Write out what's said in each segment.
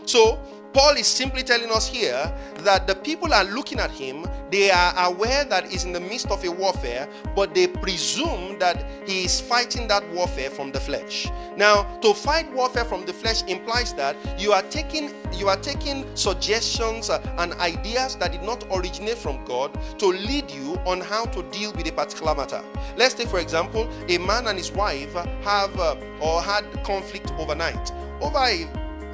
So Paul is simply telling us here that the people are looking at him, they are aware that he's in the midst of a warfare, but they presume that he is fighting that warfare from the flesh. Now, to fight warfare from the flesh implies that you are taking suggestions and ideas that did not originate from God to lead you on how to deal with a particular matter. Let's take, for example, a man and his wife have or had conflict overnight over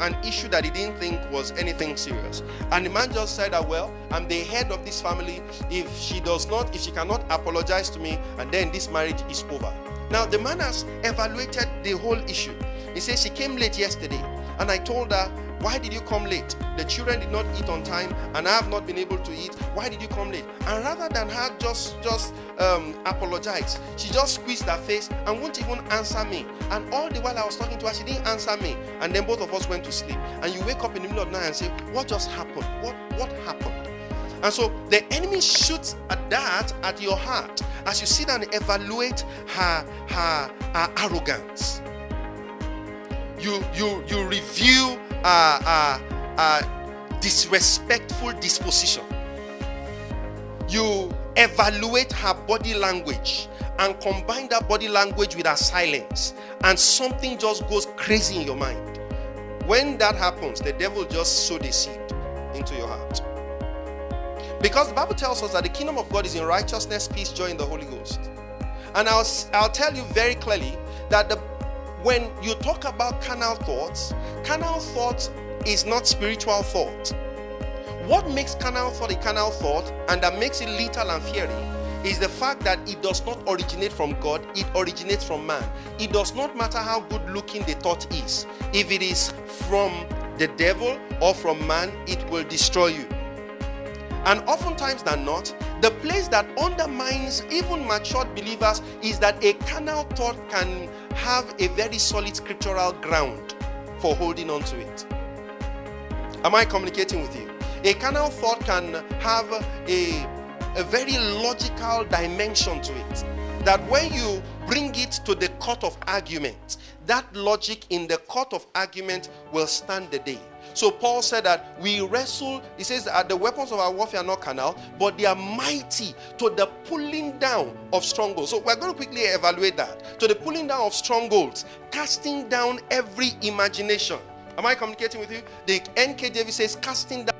an issue that he didn't think was anything serious, and the man just said that, well, I'm the head of this family. If she cannot apologize to me, and then this marriage is over. Now the man has evaluated the whole issue. He says, she came late yesterday and I told her, why did you come late? The children did not eat on time and I have not been able to eat. Why did you come late? And rather than her just apologize, she just squeezed her face and won't even answer me. And all the while I was talking to her, she didn't answer me. And then both of us went to sleep. And you wake up in the middle of the night and say, what just happened? What happened? And so the enemy shoots at that at your heart as you sit and evaluate her arrogance. You review disrespectful disposition. You evaluate her body language and combine that body language with her silence, and something just goes crazy in your mind. When that happens, the devil just sowed a seed into your heart. Because the Bible tells us that the kingdom of God is in righteousness, peace, joy in the Holy Ghost. And I'll tell you very clearly that when you talk about carnal thoughts is not spiritual thought. What makes carnal thought a carnal thought, and that makes it lethal and fiery, is the fact that it does not originate from God, it originates from man. It does not matter how good looking the thought is. If it is from the devil or from man, it will destroy you. And oftentimes than not, the place that undermines even matured believers is that a carnal thought can have a very solid scriptural ground for holding on to it. Am I communicating with you? A carnal thought can have a very logical dimension to it, that when you bring it to the court of argument, that logic in the court of argument will stand the day. So Paul said that we wrestle, he says that the weapons of our warfare are not carnal, but they are mighty to the pulling down of strongholds. So we're going to quickly evaluate that. To the pulling down of strongholds, casting down every imagination. Am I communicating with you? The NKJV says casting down